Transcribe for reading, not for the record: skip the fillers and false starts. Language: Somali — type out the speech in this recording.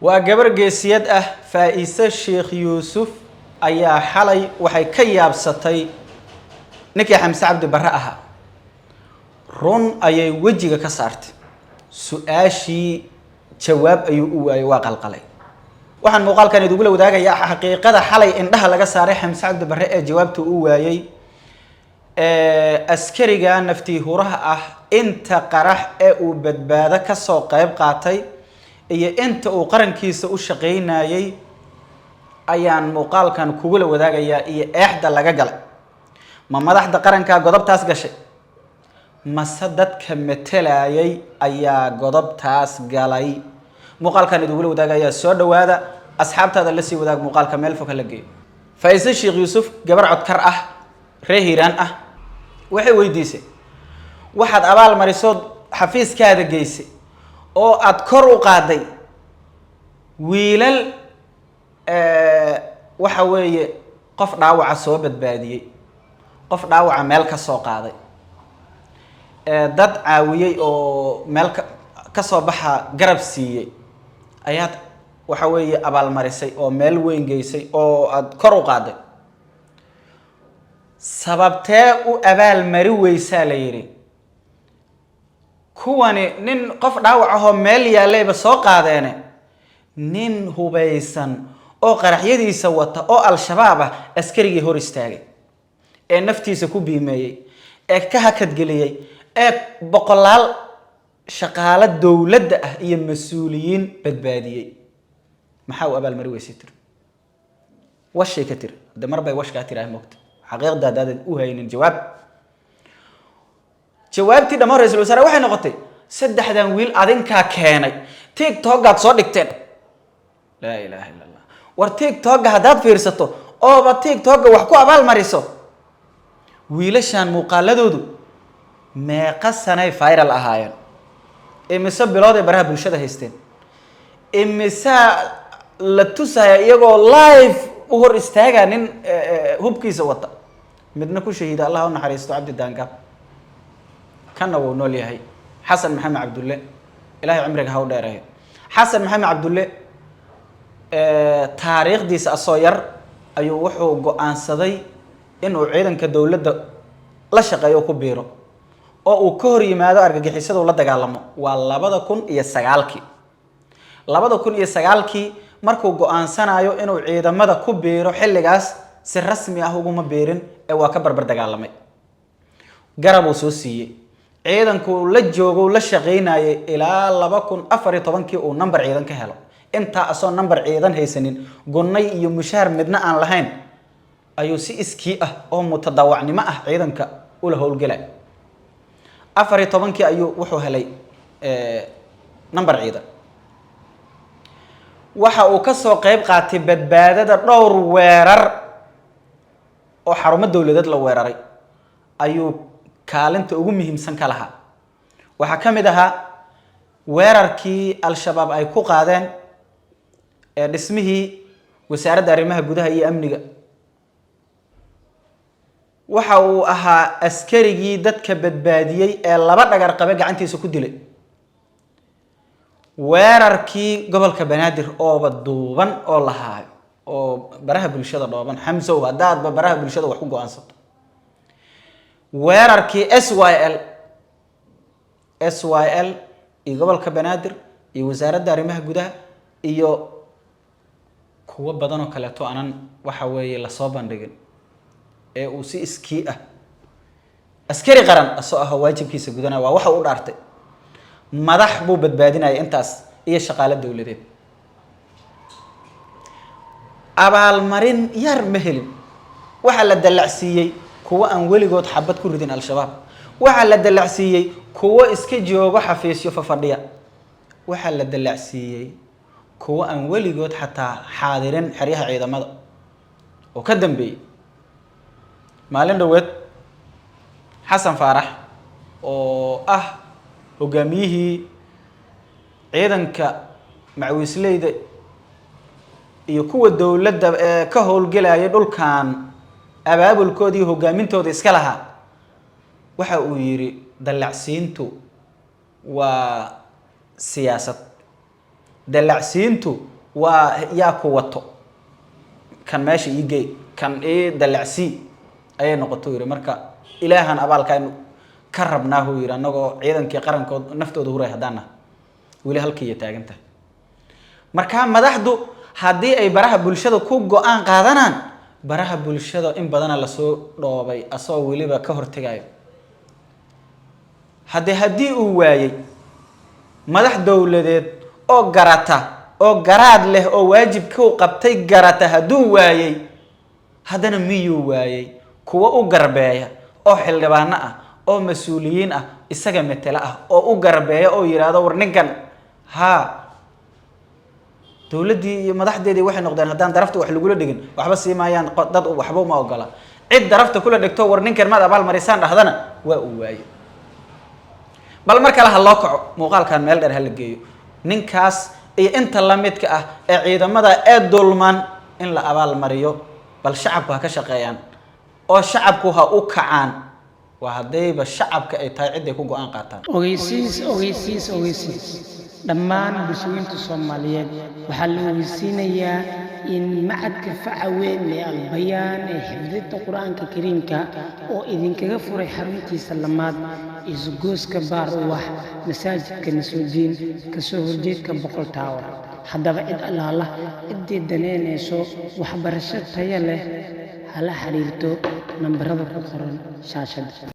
وجبر جيسيد فايس الشيخ يوسف أيا حلي وحي كياب ستي نكي حمس عبد برأها رون أي وجهك كسرت سؤاشي جواب أي واقع قلي waxaan muuqaalkan idinku la wadaagayaa xaqiiqada xalay indhaha laga saaray Xamse Cabdi Barre ee jawaabta uu waayay askariga naftii huraha ah inta qarax ee uu badbaado ka soo qayb qaatay iyo inta uu qarankiisa u shaqeynayay ayaan muuqaalkan kugu la wadaagayaa iyo eexda laga galay ma madaxda qaranka godobtaas gashay mase dadka metelayay ayaa godobtaas galay muuqaalkan idinku la wadaagayaa soo dhawaada asxaabtaada la sii wadaag muuqaalka meel fog la geeyo Faisal Sheikh Yusuf gabar codkar ah reer Hiiraan ah waxay weydiisay waxaad abaal marisood xafiiskaada geysay oo aad kor u qaaday wiilal waxa weeye qof dhaawaca soo badbaadiyay qof dhaawaca meel ka soo qaaday dad caawiyay oo meel ka soo baxa garab siiyay ayaad waxa weeye abaal marisay oo meel weyn geysay oo aad kor u qaaday sababtee u abaal mari weysaa la yiri kuwani nin qof dhaawac ah oo meel yaalayba soo qaadeene nin hubaysan oo qaraxyadiisa wata oo al-shabaab ah askarigii hor istaagay ee naftiisa ku biimeeyay ee ka hakad galiyay ee boqolaal shaqaale dawladda ah iyo mas'uuliyiin badbaadiyay maxaa uu abaal mari weysay tir washay ka tir damar bay wash ka tiraa moogta xaqiiqda dad u haynin jawaabtii dhammaan ra'iisul wasaare waxay noqotay saddexdan wiil adinka keenay TikTok aad soo dhigteen la ilaaha illa allah war TikTok hadaad fiirsato oo ba TikTok wax ku abaal mariso wiilashan muuqaaladoodu meeqa sanay viral ahaayeen imise bilood ay baraha bulshada haysteen imise la tusaya iyagoo live u hor istaaga nin hubkiisa wata midna ku shahiida Allah u naxariisto Cabdi Daangab kana wuu nool yahay Xasan Maxamed Cabdulle Ilaahay cimriga ha u dheereeyo Xasan Maxamed Cabdulle taariikhdiisa asoo yar ayuu wuxuu go'aansaday inuu ciidanka dawladda la shaqeeyo ku biiro oo uu ka hor yimaado argagixisada uu la dagaalamo waa 2009kii 2009kii markuu go'aansanayo inuu ciidamada ku biiro xilligaas si rasmi ah ugu ma biirin ee waa ka barbar dagaalamay garab uu soo siiyay ciidanku la joogo la shaqeynayay ilaa 2014kii uu number ciidan ka helo inta asoo number ciidan haysanin gonay iyo mushaar midna aan lahayn ayuu si iskii ah oo mutadawacnimo ah ciidanka u la howlgalay 14kii ayuu wuxuu helay number ciidan waxa uu ka soo qayb qaatay badbaadada dhowr weerar oo xarumo dawladeed la weeraray ayuu kaalinta ugu muhiimsan ka lahaa waxa kamid ahaa weerarkii al-shabaab ay ku qaadeen dhismihii wasaaradda arrimaha gudaha iyo amniga waxa uu ahaa askarigii dadka badbaadiyay ee laba dhagar qabe gacantiisa ku dilay weerarkii gobolka Banaadir oo baduuban oo lahaa oo baraha bulshada dhooban Xamse wadaad baraha bulshada wax ku go'aansato weerarkii SYL iyo gobolka Banaadir iyo wasaaradda arrimaha gudaha iyo kuwa badan oo kale to anan waxa weeye la soo bandhigin ee uu si iskii ah askari qaran asoo ah waajibkiisa gudana waa waxa uu dhaartay madax buu badbaadinaya intaas iyo shaqaale dawladeed abaal marin yar ma helin waxa la dalacsiiyay kuwa aan weligood xabad ku ridin al-shabaab waxa la dalacsiiyay kuwa iska joogo xafiisyo fadhiya waxa la dalacsiiyay kuwa aan weligood xataa xaadirin xariyaha ciidamada oo ka dambeeyay maalin dhaweed Xasan Faarax oo ah hogaamiyihii ciidanka macwiisleyda iyo kuwa dawladda ka howlgalaya dhulkan abaabulkoodii hogaamintooda iska lahaa waxa uu yiri dalacsiintu waa siyaasad دلعسينتو ويا كوتو كان ماشي يجي كان إيه دلعسي أي نقطة يري مركا إلهنا أبال كان كربناه يري نقو عيدا كي قرن كود نفتو ظهوره هدانا ولي هالكي يتاجنته مركا مدحدو هدي أي براها بولشدو كوجو أن قادنا براها بولشدو إن بدنا لسو روبي أسوا ولي بكهر تجاي هدي واي مدح دولدت أو جرته أو جراد له أو واجب كو قبتي جرته هدو واي هذا ميو واي كوا أو جربايا أو حلبانا أو مسؤولين إسقى متلا أو جربايا أو يرادا ورنكن ها دولدي مدح دي واحد نقدر هدان درفت وحلو جل دقن وحبس ما ين قدد وحبو ما أقلا عد درفت كل دكتور ورنكن ماذا بالمريسان هذانا واي بل مركله هاللاقع مقال كان ميل در هالجيو نينكاس إيه أنت لميت كأ عيدا ماذا أدولمان إن لا أبال مريو بل شعبها كشقيان أو شعبها أوكعان وهذا بالشعب كأيتاي عدة كوجو أنقطان. أويسيس دمان بسوين تصوماليات وحلو ويسينيا إن معك فعوين للبيان حفظت القرآن الكريم أو إذن كغفر حرمتي سلامات إزجوز كبار وح مساجد كنسوجين كسوهر جيت كبقول تاور حدا بعد الله إدي الدنيا نسو وحبرشت هيا له على حريرتو نمبر هذا القرآن شاشة